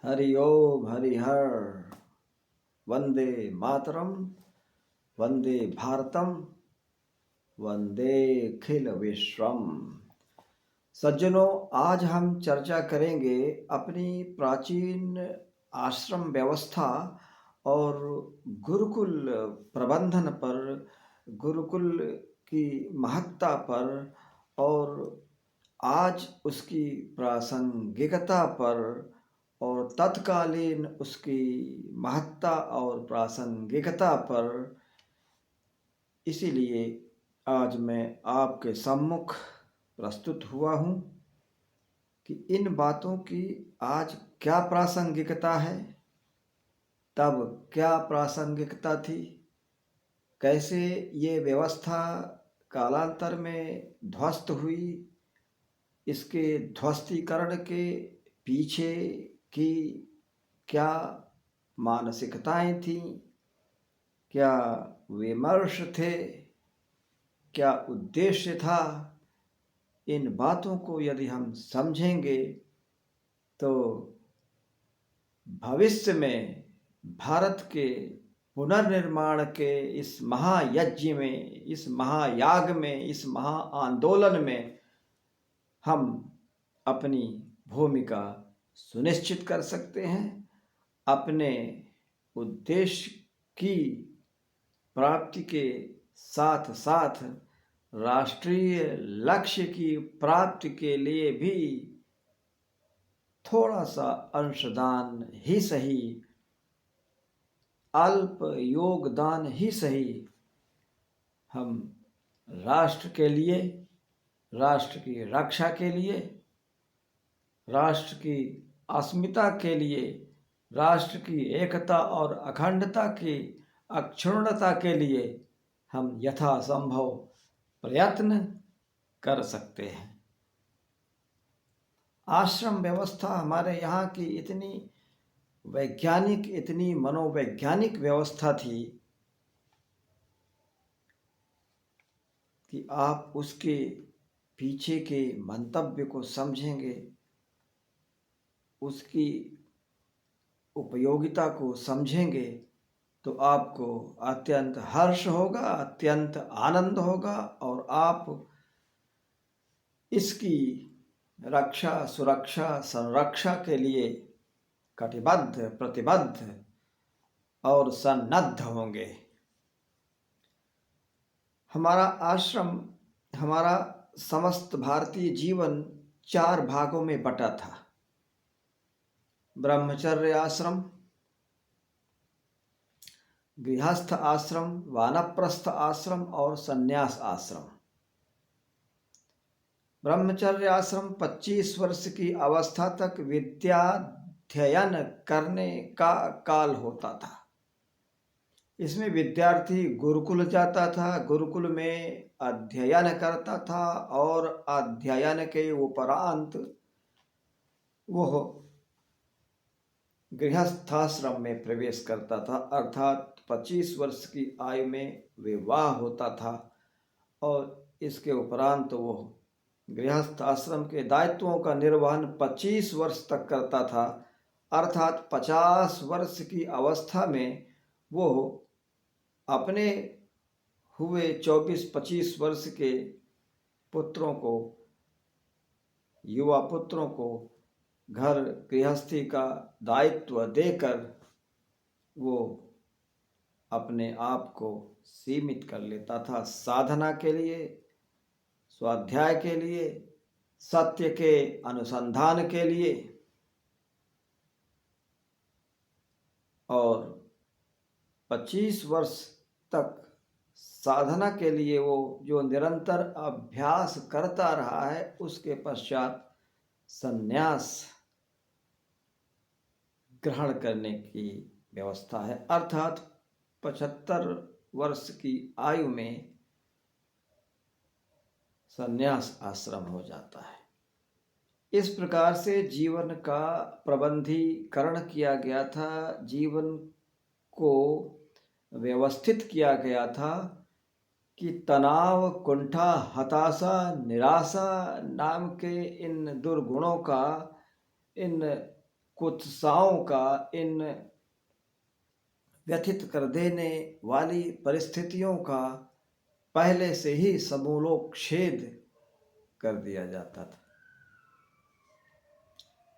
हरि ओम हरिहर। वंदे मातरम, वंदे भारतम, वंदे खिल विश्वम। सज्जनों, आज हम चर्चा करेंगे अपनी प्राचीन आश्रम व्यवस्था और गुरुकुल प्रबंधन पर, गुरुकुल की महत्ता पर और आज उसकी प्रासंगिकता पर और तत्कालीन उसकी महत्ता और प्रासंगिकता पर। इसीलिए आज मैं आपके सम्मुख प्रस्तुत हुआ हूँ कि इन बातों की आज क्या प्रासंगिकता है, तब क्या प्रासंगिकता थी, कैसे ये व्यवस्था कालांतर में ध्वस्त हुई, इसके ध्वस्तीकरण के पीछे की क्या मानसिकताएं थीं, क्या विमर्श थे, क्या उद्देश्य था। इन बातों को यदि हम समझेंगे तो भविष्य में भारत के पुनर्निर्माण के इस महायज्ञ में, इस महायाग में, इस महाआंदोलन में हम अपनी भूमिका सुनिश्चित कर सकते हैं। अपने उद्देश्य की प्राप्ति के साथ साथ राष्ट्रीय लक्ष्य की प्राप्ति के लिए भी थोड़ा सा अंशदान ही सही, अल्प योगदान ही सही, हम राष्ट्र के लिए, राष्ट्र की रक्षा के लिए, राष्ट्र की अस्मिता के लिए, राष्ट्र की एकता और अखंडता की अक्षुण्णता के लिए हम यथासंभव प्रयत्न कर सकते हैं। आश्रम व्यवस्था हमारे यहाँ की इतनी वैज्ञानिक, इतनी मनोवैज्ञानिक व्यवस्था थी कि आप उसके पीछे के मंतव्य को समझेंगे, उसकी उपयोगिता को समझेंगे तो आपको अत्यंत हर्ष होगा, अत्यंत आनंद होगा और आप इसकी रक्षा, सुरक्षा, संरक्षा के लिए कटिबद्ध, प्रतिबद्ध और सन्नद्ध होंगे। हमारा आश्रम, हमारा समस्त भारतीय जीवन 4 भागों में बटा था। ब्रह्मचर्य आश्रम, गृहस्थ आश्रम, वानप्रस्थ आश्रम और संन्यास आश्रम। ब्रह्मचर्य आश्रम 25 वर्ष की अवस्था तक विद्याध्ययन करने का काल होता था। इसमें विद्यार्थी गुरुकुल जाता था, गुरुकुल में अध्ययन करता था और अध्ययन के उपरांत वह गृहस्थाश्रम में प्रवेश करता था, अर्थात 25 वर्ष की आयु में विवाह होता था और इसके उपरांत वह गृहस्थ आश्रम के दायित्वों का निर्वहन 25 वर्ष तक करता था, अर्थात 50 वर्ष की अवस्था में वो अपने हुए 24-25 वर्ष के पुत्रों को, युवा पुत्रों को घर गृहस्थी का दायित्व देकर वो अपने आप को सीमित कर लेता था साधना के लिए, स्वाध्याय के लिए, सत्य के अनुसंधान के लिए। और 25 वर्ष तक साधना के लिए वो जो निरंतर अभ्यास करता रहा है, उसके पश्चात संन्यास ग्रहण करने की व्यवस्था है, अर्थात 75 वर्ष की आयु में संन्यास आश्रम हो जाता है। इस प्रकार से जीवन का प्रबंधीकरण किया गया था, जीवन को व्यवस्थित किया गया था कि तनाव, कुंठा, हताशा, निराशा नाम के इन दुर्गुणों का, इन कुत्साओं का, इन व्यथित कर देने वाली परिस्थितियों का पहले से ही समूलोच्छेद कर दिया जाता था।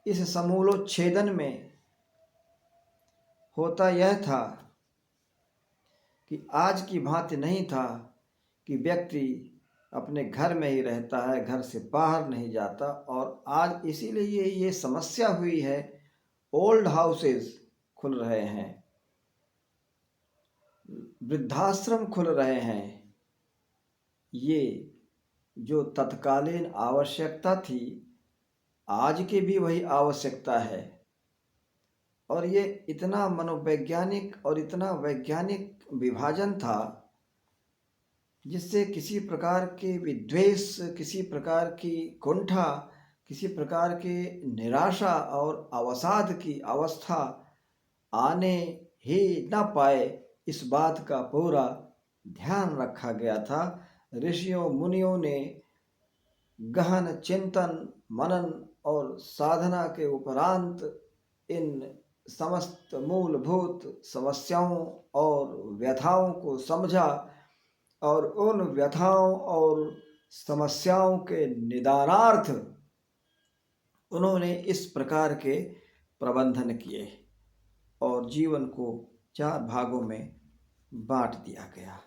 इस समूलोच्छेदन में होता यह था कि आज की भांति नहीं था कि व्यक्ति अपने घर में ही रहता है, घर से बाहर नहीं जाता। और आज इसीलिए ये समस्या हुई है, ओल्ड हाउसेस खुल रहे हैं, वृद्धाश्रम खुल रहे हैं। ये जो तत्कालीन आवश्यकता थी, आज की भी वही आवश्यकता है। और ये इतना मनोवैज्ञानिक और इतना वैज्ञानिक विभाजन था जिससे किसी प्रकार के विद्वेष, किसी प्रकार की कुंठा, किसी प्रकार की निराशा और अवसाद की अवस्था आने ही न पाए, इस बात का पूरा ध्यान रखा गया था। ऋषियों मुनियों ने गहन चिंतन, मनन और साधना के उपरांत इन समस्त मूलभूत समस्याओं और व्यथाओं को समझा और उन व्यथाओं और समस्याओं के निदानार्थ उन्होंने इस प्रकार के प्रबंधन किए और जीवन को 4 भागों में बांट दिया गया।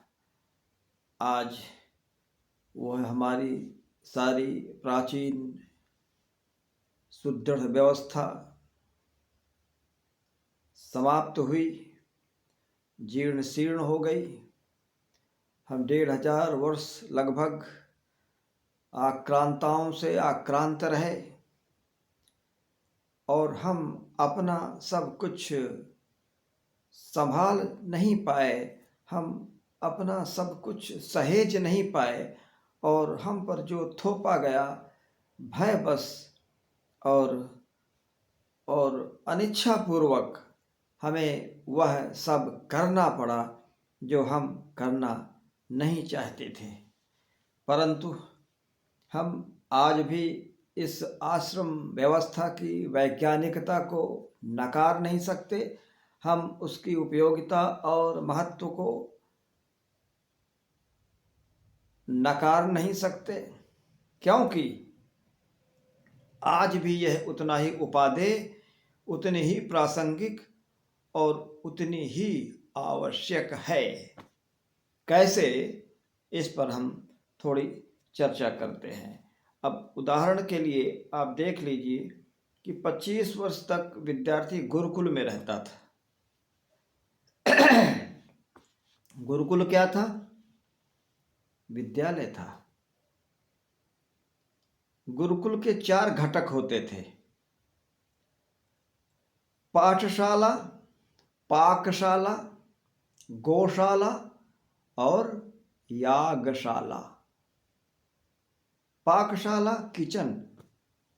आज वह हमारी सारी प्राचीन सुदृढ़ व्यवस्था समाप्त हुई, जीर्ण शीर्ण हो गई। हम 1500 वर्ष लगभग आक्रांताओं से आक्रांत रहे और हम अपना सब कुछ संभाल नहीं पाए, हम अपना सब कुछ सहेज नहीं पाए और हम पर जो थोपा गया भय बस और अनिच्छापूर्वक हमें वह सब करना पड़ा जो हम करना नहीं चाहते थे। परंतु हम आज भी इस आश्रम व्यवस्था की वैज्ञानिकता को नकार नहीं सकते, हम उसकी उपयोगिता और महत्व को नकार नहीं सकते, क्योंकि आज भी यह उतना ही उपादेय, उतनी ही प्रासंगिक और उतनी ही आवश्यक है। कैसे, इस पर हम थोड़ी चर्चा करते हैं। अब उदाहरण के लिए आप देख लीजिए कि 25 वर्ष तक विद्यार्थी गुरुकुल में रहता था। गुरुकुल क्या था? विद्यालय था। गुरुकुल के 4 घटक होते थे: पाठशाला, पाकशाला, गौशाला और यागशाला। पाकशाला किचन,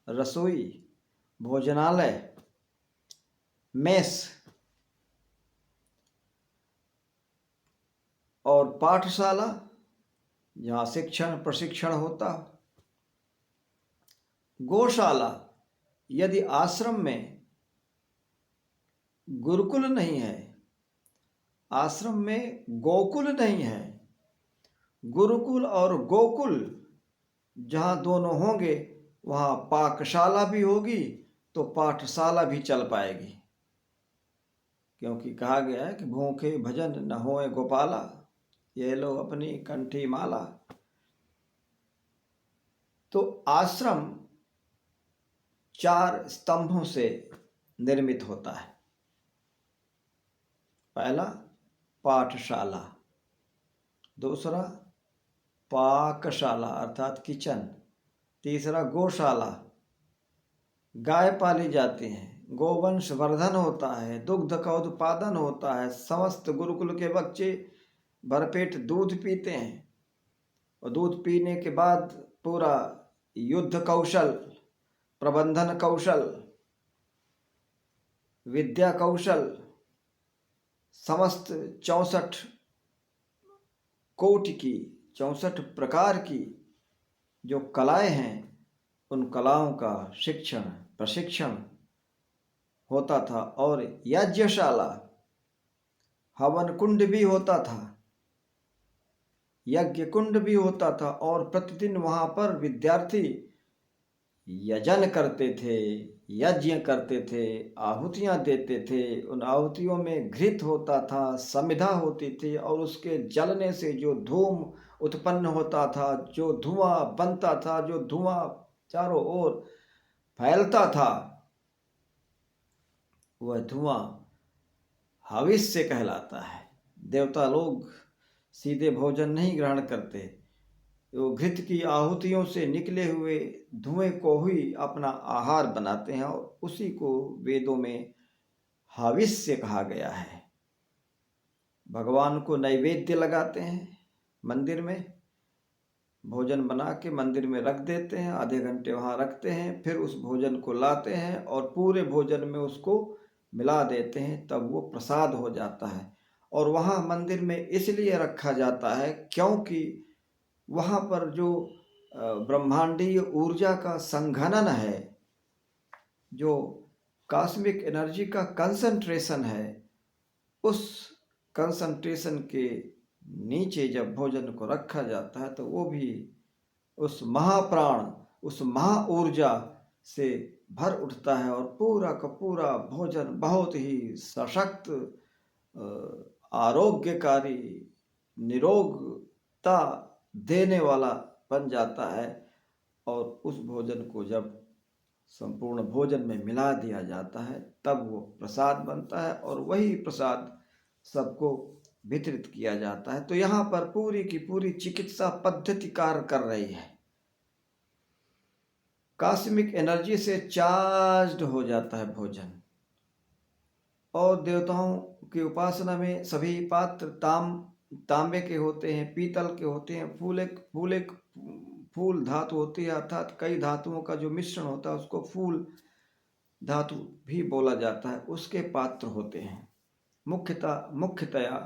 रसोई, भोजनालय, मेस। और पाठशाला जहाँ शिक्षण प्रशिक्षण होता। गौशाला, यदि आश्रम में गुरुकुल नहीं है, आश्रम में गोकुल नहीं है, गुरुकुल और गोकुल जहाँ दोनों होंगे वहाँ पाकशाला भी होगी तो पाठशाला भी चल पाएगी, क्योंकि कहा गया है कि भूखे भजन न होए गोपाला, ये लो अपनी कंठी माला। तो आश्रम 4 स्तंभों से निर्मित होता है। पहला पाठशाला, दूसरा पाकशाला अर्थात किचन, तीसरा गौशाला, गाय पाली जाती हैं, गोवंश वर्धन होता है, दुग्ध का उत्पादन होता है, समस्त गुरुकुल के बच्चे भरपेट दूध पीते हैं और दूध पीने के बाद पूरा युद्ध कौशल, प्रबंधन कौशल, विद्या कौशल, समस्त 64 कोटि की 64 प्रकार की जो कलाएं हैं, उन कलाओं का शिक्षण प्रशिक्षण होता था और यज्ञशाला, हवन कुंड भी होता था, यज्ञ कुंड भी होता था और प्रतिदिन वहां पर विद्यार्थी यजन करते थे, यज्ञ करते थे, आहुतियां देते थे। उन आहुतियों में घृत होता था, समिधा होती थी और उसके जलने से जो धूम उत्पन्न होता था, जो धुआं बनता था, जो धुआं चारों ओर फैलता था, वह धुआं हविष्य कहलाता है। देवता लोग सीधे भोजन नहीं ग्रहण करते, वो घृत की आहुतियों से निकले हुए धुएं को ही अपना आहार बनाते हैं और उसी को वेदों में हविष्य कहा गया है। भगवान को नैवेद्य लगाते हैं, मंदिर में भोजन बना के मंदिर में रख देते हैं, आधे घंटे वहाँ रखते हैं, फिर उस भोजन को लाते हैं और पूरे भोजन में उसको मिला देते हैं, तब वो प्रसाद हो जाता है। और वहाँ मंदिर में इसलिए रखा जाता है क्योंकि वहाँ पर जो ब्रह्मांडीय ऊर्जा का संघनन है, जो कॉस्मिक एनर्जी का कंसंट्रेशन है, उस कंसंट्रेशन के नीचे जब भोजन को रखा जाता है तो वो भी उस महाप्राण, उस महा ऊर्जा से भर उठता है और पूरा का पूरा भोजन बहुत ही सशक्त, आरोग्यकारी, निरोगता देने वाला बन जाता है। और उस भोजन को जब संपूर्ण भोजन में मिला दिया जाता है तब वो प्रसाद बनता है और वही प्रसाद सबको वितरित किया जाता है। तो यहाँ पर पूरी की पूरी चिकित्सा पद्धति कार्य कर रही है। कॉस्मिक एनर्जी से चार्ज्ड हो जाता है भोजन। और देवताओं की उपासना में सभी पात्र तांबे के होते हैं, पीतल के होते हैं, फूल धातु होती है, अर्थात कई धातुओं का जो मिश्रण होता है उसको फूल धातु भी बोला जाता है, उसके पात्र होते हैं। मुख्यतया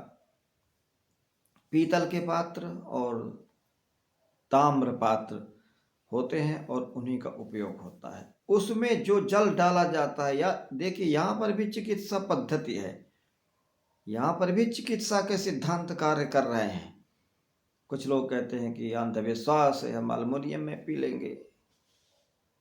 पीतल के पात्र और ताम्र पात्र होते हैं और उन्हीं का उपयोग होता है। उसमें जो जल डाला जाता है, या देखिए यहाँ पर भी चिकित्सा पद्धति है, यहाँ पर भी चिकित्सा के सिद्धांत कार्य कर रहे हैं। कुछ लोग कहते हैं कि अंधविश्वास है, हम अल्मुनियम में पी लेंगे,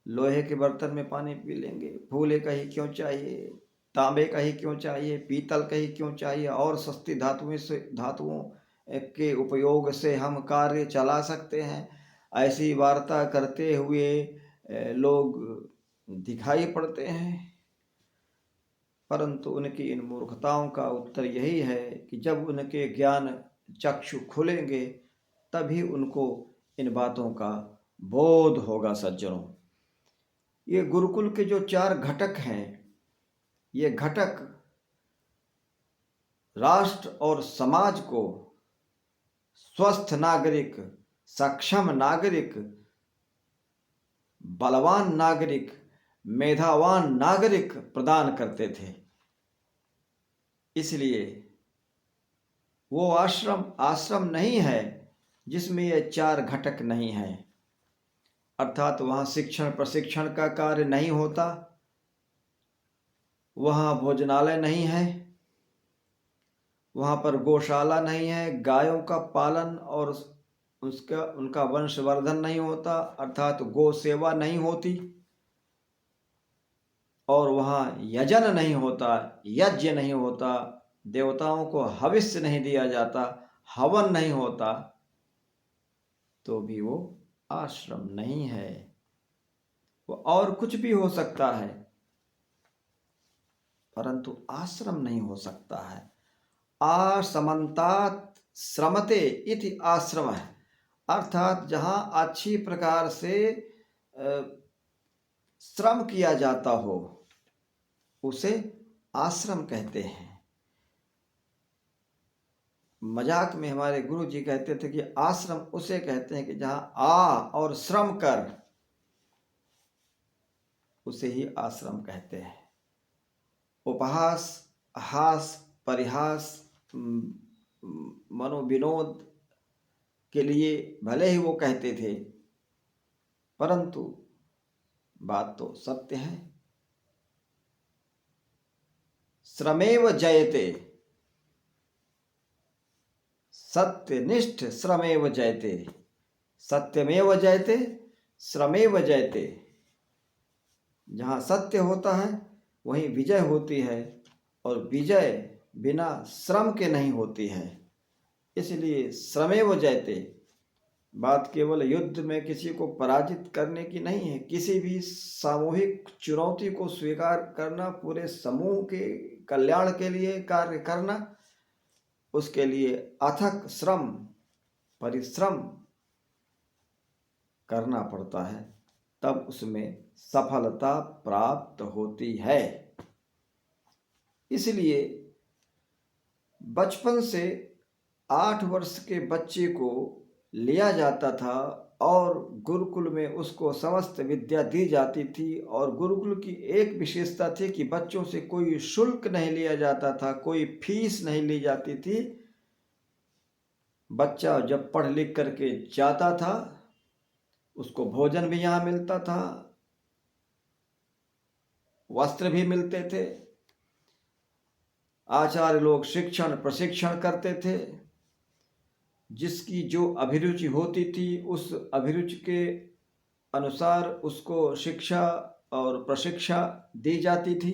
लोहे के बर्तन में पानी पी लेंगे, फूले का ही क्यों चाहिए, तांबे का ही क्यों चाहिए, पीतल का ही क्यों चाहिए, और सस्ती धातुओं के उपयोग से हम कार्य चला सकते हैं। ऐसी वार्ता करते हुए लोग दिखाई पड़ते हैं, परंतु उनकी इन मूर्खताओं का उत्तर यही है कि जब उनके ज्ञान चक्षु खुलेंगे तभी उनको इन बातों का बोध होगा। सज्जनों, ये गुरुकुल के जो 4 घटक हैं, ये घटक राष्ट्र और समाज को स्वस्थ नागरिक, सक्षम नागरिक, बलवान नागरिक, मेधावान नागरिक प्रदान करते थे। इसलिए वो आश्रम नहीं है जिसमें ये 4 घटक नहीं है, अर्थात वहाँ शिक्षण प्रशिक्षण का कार्य नहीं होता, वहाँ भोजनालय नहीं है, वहाँ पर गौशाला नहीं है, गायों का पालन और उनका वंशवर्धन नहीं होता, अर्थात गौ सेवा नहीं होती, और वहाँ यजन नहीं होता, यज्ञ नहीं होता, देवताओं को हविष्य नहीं दिया जाता, हवन नहीं होता, तो भी वो आश्रम नहीं है। वो और कुछ भी हो सकता है परंतु आश्रम नहीं हो सकता है। आसमंतात श्रमते इति आश्रम है, अर्थात जहाँ अच्छी प्रकार से श्रम किया जाता हो उसे आश्रम कहते हैं। मजाक में हमारे गुरु जी कहते थे कि आश्रम उसे कहते हैं कि जहाँ आ और श्रम कर, उसे ही आश्रम कहते हैं। उपहास, हास, परिहास, मनोविनोद के लिए भले ही वो कहते थे, परंतु बात तो सत्य है। श्रमेव जयते, सत्यनिष्ठ श्रमेव जयते, सत्यमेव जयते, श्रमेव जयते। जहाँ सत्य होता है वहीं विजय होती है, और विजय बिना श्रम के नहीं होती है। इसलिए श्रमेव जयते बात केवल युद्ध में किसी को पराजित करने की नहीं है, किसी भी सामूहिक चुनौती को स्वीकार करना, पूरे समूह के कल्याण के लिए कार्य करना, उसके लिए अथक श्रम परिश्रम करना पड़ता है, तब उसमें सफलता प्राप्त होती है। इसलिए बचपन से 8 वर्ष के बच्चे को लिया जाता था और गुरुकुल में उसको समस्त विद्या दी जाती थी। और गुरुकुल की एक विशेषता थी कि बच्चों से कोई शुल्क नहीं लिया जाता था, कोई फीस नहीं ली जाती थी। बच्चा जब पढ़ लिख करके जाता था, उसको भोजन भी यहाँ मिलता था, वस्त्र भी मिलते थे, आचार्य लोग शिक्षण प्रशिक्षण करते थे। जिसकी जो अभिरुचि होती थी उस अभिरुचि के अनुसार उसको शिक्षा और प्रशिक्षा दी जाती थी।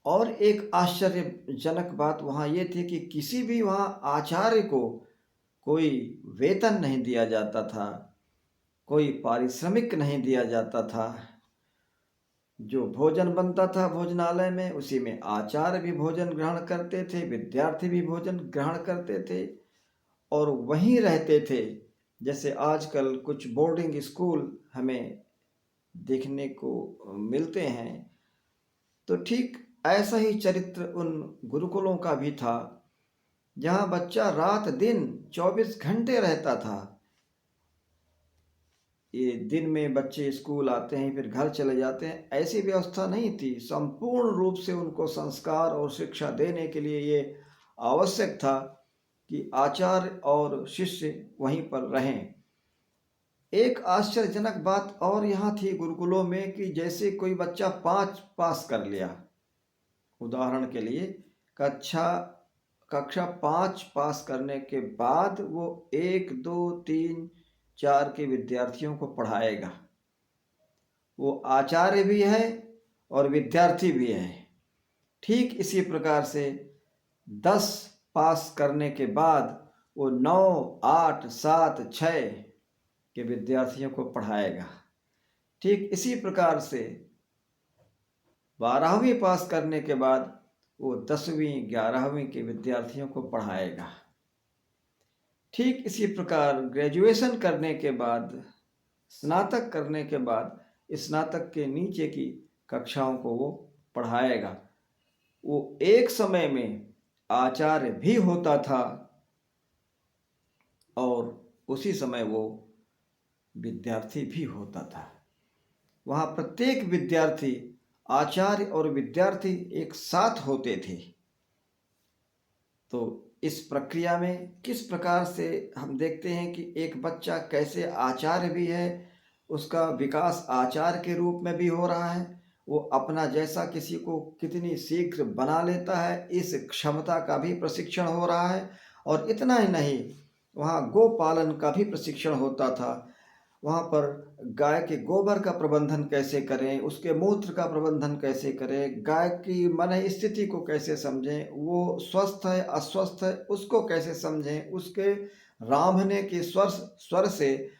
और एक आश्चर्यजनक बात वहाँ ये थी कि किसी भी वहाँ आचार्य को कोई वेतन नहीं दिया जाता था, कोई पारिश्रमिक नहीं दिया जाता था। जो भोजन बनता था भोजनालय में, उसी में आचार्य भी भोजन ग्रहण करते थे, विद्यार्थी भी भोजन ग्रहण करते थे और वहीं रहते थे। जैसे आजकल कुछ बोर्डिंग स्कूल हमें देखने को मिलते हैं, तो ठीक ऐसा ही चरित्र उन गुरुकुलों का भी था, जहाँ बच्चा रात दिन 24 घंटे रहता था। ये दिन में बच्चे स्कूल आते हैं फिर घर चले जाते हैं, ऐसी व्यवस्था नहीं थी। संपूर्ण रूप से उनको संस्कार और शिक्षा देने के लिए ये आवश्यक था कि आचार्य और शिष्य वहीं पर रहें। एक आश्चर्यजनक बात और यहाँ थी गुरुकुलों में कि जैसे कोई बच्चा 5 पास कर लिया, उदाहरण के लिए कक्षा 5 पास करने के बाद वो 1, 2, 3, 4 के विद्यार्थियों को पढ़ाएगा। वो आचार्य भी है और विद्यार्थी भी है। ठीक इसी प्रकार से 10 पास करने के बाद वो 9, 8, 7, 6 के विद्यार्थियों को पढ़ाएगा। ठीक इसी प्रकार से 12वीं पास करने के बाद वो 10वीं 11वीं के विद्यार्थियों को पढ़ाएगा। ठीक इसी प्रकार ग्रेजुएशन करने के बाद, स्नातक करने के बाद, स्नातक के नीचे की कक्षाओं को वो पढ़ाएगा। वो एक समय में आचार्य भी होता था और उसी समय वो विद्यार्थी भी होता था। वहाँ प्रत्येक विद्यार्थी, आचार्य और विद्यार्थी एक साथ होते थे। तो इस प्रक्रिया में किस प्रकार से हम देखते हैं कि एक बच्चा कैसे आचार्य भी है, उसका विकास आचार्य के रूप में भी हो रहा है, वो अपना जैसा किसी को कितनी शीघ्र बना लेता है, इस क्षमता का भी प्रशिक्षण हो रहा है। और इतना ही नहीं, वहाँ गो पालन का भी प्रशिक्षण होता था। वहाँ पर गाय के गोबर का प्रबंधन कैसे करें, उसके मूत्र का प्रबंधन कैसे करें, गाय की मन स्थिति को कैसे समझें, वो स्वस्थ है अस्वस्थ है उसको कैसे समझें, उसके रांभने के स्वर से,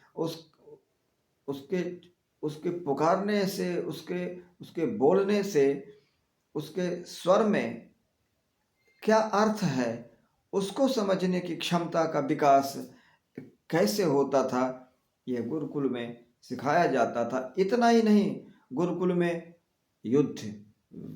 उसके पुकारने से, उसके बोलने से, उसके स्वर में क्या अर्थ है, उसको समझने की क्षमता का विकास कैसे होता था, यह गुरुकुल में सिखाया जाता था। इतना ही नहीं, गुरुकुल में युद्ध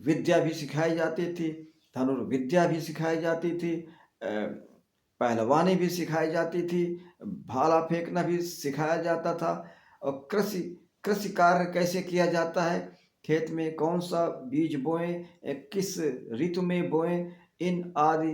विद्या भी सिखाई जाती थी, धनुर्विद्या भी सिखाई जाती थी, पहलवानी भी सिखाई जाती थी, भाला फेंकना भी सिखाया जाता था। और कृषि कार्य कैसे किया जाता है, खेत में कौन सा बीज बोएं, किस ऋतु में बोएं, इन आदि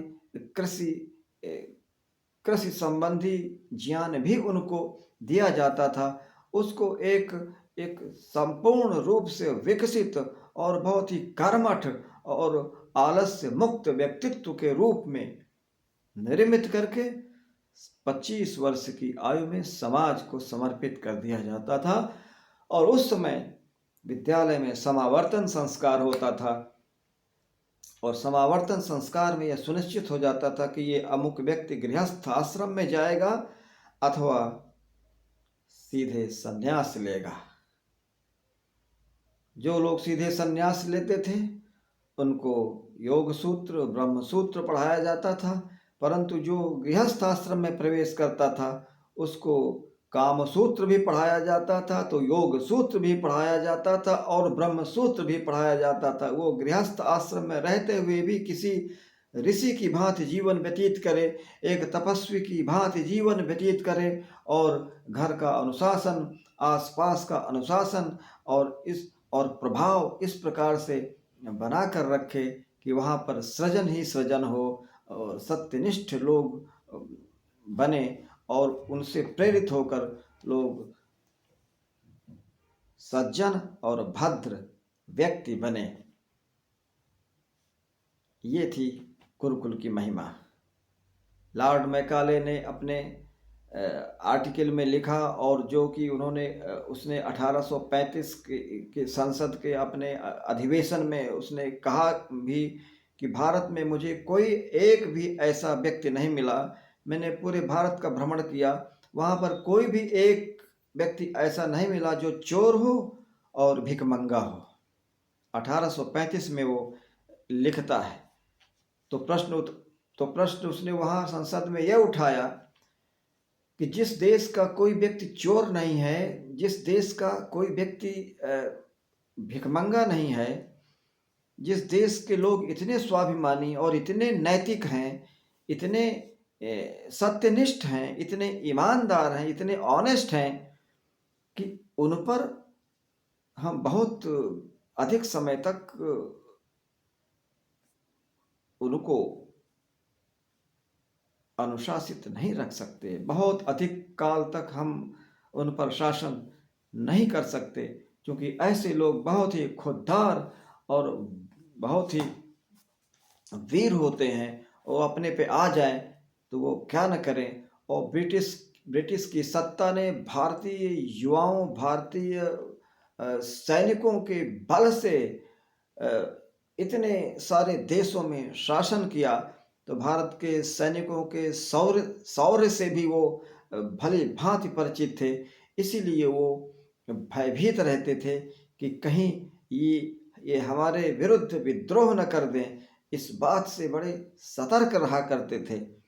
कृषि संबंधी ज्ञान भी उनको दिया जाता था। उसको एक एक संपूर्ण रूप से विकसित और बहुत ही कर्मठ और आलस्य मुक्त व्यक्तित्व के रूप में निर्मित करके 25 वर्ष की आयु में समाज को समर्पित कर दिया जाता था। और उस समय विद्यालय में समावर्तन संस्कार होता था, और समावर्तन संस्कार में यह सुनिश्चित हो जाता था कि ये अमुक व्यक्ति गृहस्थ आश्रम में जाएगा अथवा सीधे संन्यास लेगा। जो लोग सीधे संन्यास लेते थे उनको योग सूत्र, ब्रह्म सूत्र पढ़ाया जाता था, परंतु जो गृहस्थ आश्रम में प्रवेश करता था उसको काम सूत्र भी पढ़ाया जाता था, तो योग सूत्र भी पढ़ाया जाता था और ब्रह्म सूत्र भी पढ़ाया जाता था। वो गृहस्थ आश्रम में रहते हुए भी किसी ऋषि की भांति जीवन व्यतीत करे, एक तपस्वी की भांति जीवन व्यतीत करे, और घर का अनुशासन, आसपास का अनुशासन और प्रभाव इस प्रकार से बना कर रखे कि वहाँ पर सृजन ही सृजन हो और सत्यनिष्ठ लोग बने और उनसे प्रेरित होकर लोग सज्जन और भद्र व्यक्ति बने। ये थी गुरुकुल की महिमा। लॉर्ड मैकाले ने अपने आर्टिकल में लिखा, और जो कि उसने 1835 के संसद के अपने अधिवेशन में उसने कहा भी कि भारत में मुझे कोई एक भी ऐसा व्यक्ति नहीं मिला, मैंने पूरे भारत का भ्रमण किया, वहाँ पर कोई भी एक व्यक्ति ऐसा नहीं मिला जो चोर हो और भिखमंगा हो। 1835 में वो लिखता है। तो प्रश्न उसने वहाँ संसद में यह उठाया कि जिस देश का कोई व्यक्ति चोर नहीं है, जिस देश का कोई व्यक्ति भिखमंगा नहीं है, जिस देश के लोग इतने स्वाभिमानी और इतने नैतिक हैं, इतने सत्यनिष्ठ हैं, इतने ईमानदार हैं, इतने ऑनेस्ट हैं कि उन पर हम बहुत अधिक समय तक उनको अनुशासित नहीं रख सकते, बहुत अधिक काल तक हम उन पर शासन नहीं कर सकते, क्योंकि ऐसे लोग बहुत ही खुददार और बहुत ही वीर होते हैं। वो अपने पे आ जाए तो वो क्या न करें। और ब्रिटिश की सत्ता ने भारतीय युवाओं, भारतीय सैनिकों के बल से इतने सारे देशों में शासन किया, तो भारत के सैनिकों के शौर्य से भी वो भली भांति परिचित थे। इसीलिए वो भयभीत रहते थे कि कहीं ये हमारे विरुद्ध विद्रोह न कर दें, इस बात से बड़े सतर्क रहा करते थे।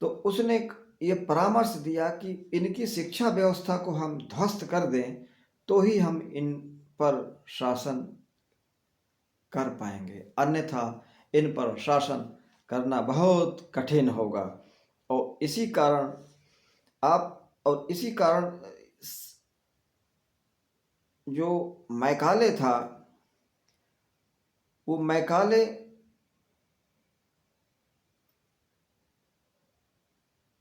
तो उसने ये परामर्श दिया कि इनकी शिक्षा व्यवस्था को हम ध्वस्त कर दें तो ही हम इन पर शासन कर पाएंगे, अन्यथा इन पर शासन करना बहुत कठिन होगा। और इसी कारण जो मैकाले था, वो मैकाले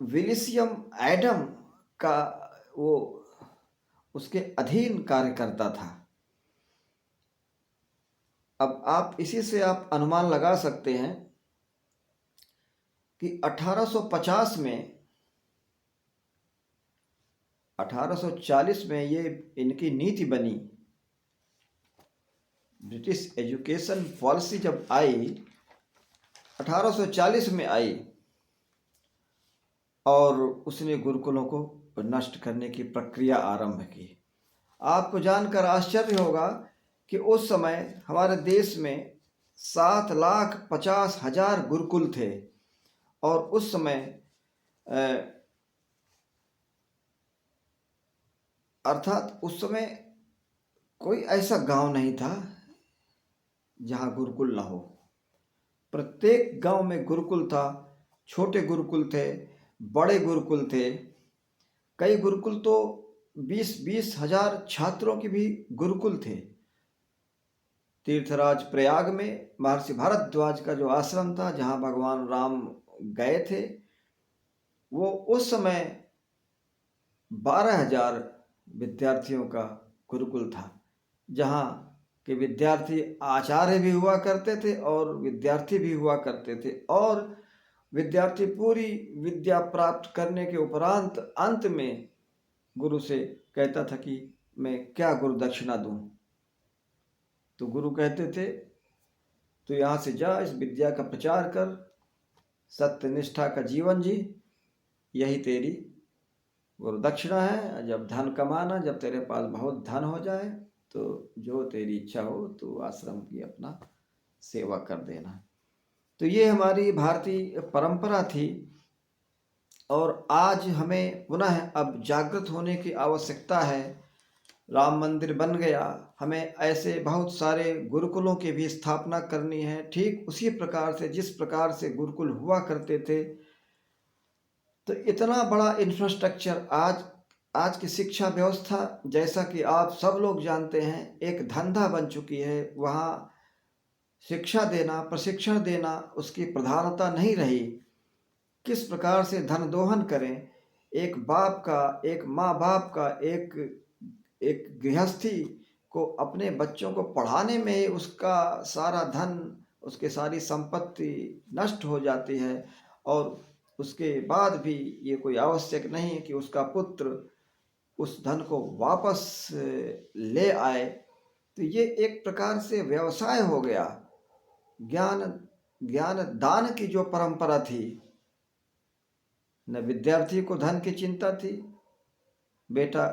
विलियम एडम का वो उसके अधीन कार्य करता था। अब आप इसी से आप अनुमान लगा सकते हैं कि 1840 में ये इनकी नीति बनी। ब्रिटिश एजुकेशन पॉलिसी जब आई 1840 में आई, और उसने गुरुकुलों को नष्ट करने की प्रक्रिया आरंभ की। आपको जानकर आश्चर्य होगा कि उस समय हमारे देश में 7,50,000 गुरुकुल थे, और उस समय अर्थात उस समय कोई ऐसा गांव नहीं था जहां गुरुकुल ना हो। प्रत्येक गांव में गुरुकुल था। छोटे गुरुकुल थे, बड़े गुरुकुल थे। कई गुरुकुल तो 20-20 हजार छात्रों की भी गुरुकुल थे। तीर्थराज प्रयाग में महर्षि भारद्वाज का जो आश्रम था, जहाँ भगवान राम गए थे, वो उस समय 12,000 विद्यार्थियों का गुरुकुल था, जहाँ के विद्यार्थी आचार्य भी हुआ करते थे और विद्यार्थी भी हुआ करते थे, और विद्यार्थी पूरी विद्या प्राप्त करने के उपरांत अंत में गुरु से कहता था कि मैं क्या गुरु दक्षिणा दूं। तो गुरु कहते थे तो यहाँ से जा, इस विद्या का प्रचार कर, सत्य निष्ठा का जीवन जी, यही तेरी गुरु दक्षिणा है। जब धन कमाना, जब तेरे पास बहुत धन हो जाए तो जो तेरी इच्छा हो तो आश्रम की अपना सेवा कर देना। तो ये हमारी भारतीय परंपरा थी, और आज हमें पुनः अब जागृत होने की आवश्यकता है। राम मंदिर बन गया, हमें ऐसे बहुत सारे गुरुकुलों की भी स्थापना करनी है, ठीक उसी प्रकार से जिस प्रकार से गुरुकुल हुआ करते थे। तो इतना बड़ा इंफ्रास्ट्रक्चर आज की शिक्षा व्यवस्था, जैसा कि आप सब लोग जानते हैं, एक धंधा बन चुकी है। वहाँ शिक्षा देना, प्रशिक्षण देना उसकी प्रधानता नहीं रही। किस प्रकार से धन दोहन करें, एक बाप का, एक माँ बाप का, एक गृहस्थी को अपने बच्चों को पढ़ाने में उसका सारा धन, उसके सारी संपत्ति नष्ट हो जाती है, और उसके बाद भी ये कोई आवश्यक नहीं है कि उसका पुत्र उस धन को वापस ले आए। तो ये एक प्रकार से व्यवसाय हो गया। ज्ञान दान की जो परंपरा थी, न विद्यार्थी को धन की चिंता थी, बेटा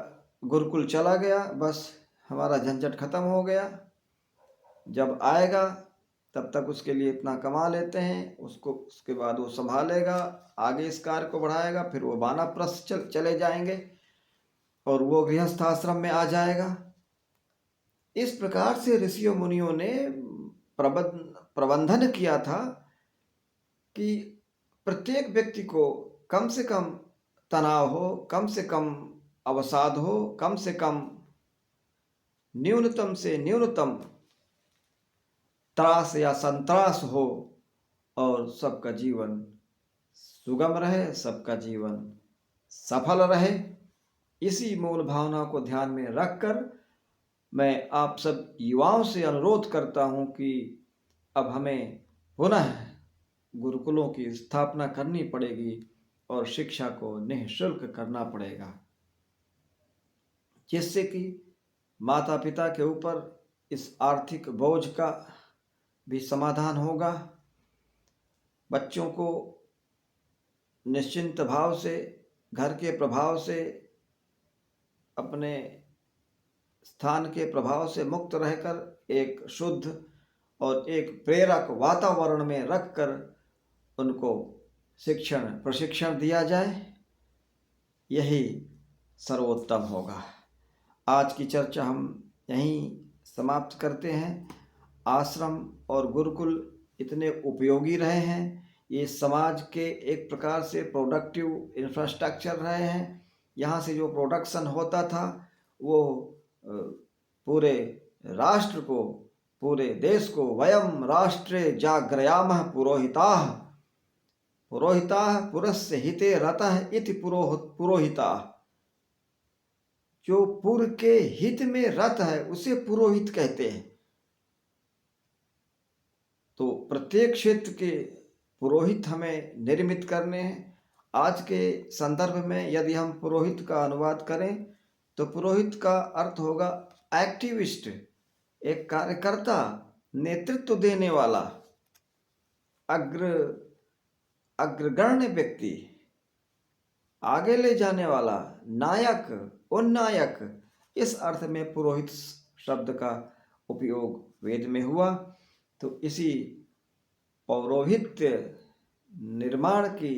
गुरुकुल चला गया, बस हमारा झंझट खत्म हो गया, जब आएगा तब तक उसके लिए इतना कमा लेते हैं, उसके बाद वो संभालेगा, आगे इस कार्य को बढ़ाएगा, फिर वो वानप्रस्थ चले जाएंगे और वो गृहस्थ आश्रम में आ जाएगा। इस प्रकार से ऋषियों मुनियों ने प्रबंधन किया था कि प्रत्येक व्यक्ति को कम से कम तनाव हो, कम से कम अवसाद हो, कम से कम न्यूनतम से न्यूनतम त्रास या संत्रास हो, और सबका जीवन सुगम रहे, सबका जीवन सफल रहे। इसी मूल भावना को ध्यान में रखकर मैं आप सब युवाओं से अनुरोध करता हूं कि अब हमें पुनः गुरुकुलों की स्थापना करनी पड़ेगी और शिक्षा को निःशुल्क करना पड़ेगा, जिससे कि माता पिता के ऊपर इस आर्थिक बोझ का भी समाधान होगा। बच्चों को निश्चिंत भाव से, घर के प्रभाव से, अपने स्थान के प्रभाव से मुक्त रहकर एक शुद्ध और एक प्रेरक वातावरण में रखकर उनको शिक्षण प्रशिक्षण दिया जाए, यही सर्वोत्तम होगा। आज की चर्चा हम यहीं समाप्त करते हैं। आश्रम और गुरुकुल इतने उपयोगी रहे हैं, ये समाज के एक प्रकार से प्रोडक्टिव इंफ्रास्ट्रक्चर रहे हैं। यहाँ से जो प्रोडक्शन होता था वो पूरे राष्ट्र को, पूरे देश को, वयम राष्ट्रे जाग्रयामः पुरोहिताः पुरोहिताः पुरस्य हिते रतः इति पुरोहिताः। जो पुर के हित में रत है उसे पुरोहित कहते हैं। तो प्रत्येक क्षेत्र के पुरोहित हमें निर्मित करने हैं। आज के संदर्भ में यदि हम पुरोहित का अनुवाद करें तो पुरोहित का अर्थ होगा एक्टिविस्ट, एक कार्यकर्ता, नेतृत्व देने वाला, अग्रगण्य व्यक्ति, आगे ले जाने वाला, नायक, उन्नायक। इस अर्थ में पुरोहित शब्द का उपयोग वेद में हुआ। तो इसी पौरोहित्य निर्माण की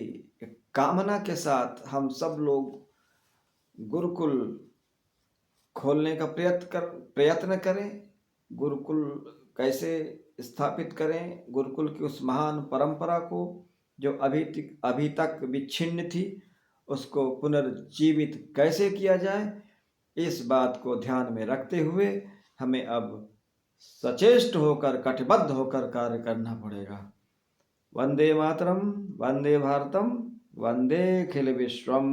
कामना के साथ हम सब लोग गुरुकुल खोलने का प्रयत्न करें। गुरुकुल कैसे स्थापित करें, गुरुकुल की उस महान परंपरा को जो अभी तक विच्छिन्न थी उसको पुनर्जीवित कैसे किया जाए, इस बात को ध्यान में रखते हुए हमें अब सचेष्ट होकर, कटिबद्ध होकर कार्य करना पड़ेगा। वंदे मातरम, वंदे भारतम, वंदे अखिल विश्वम।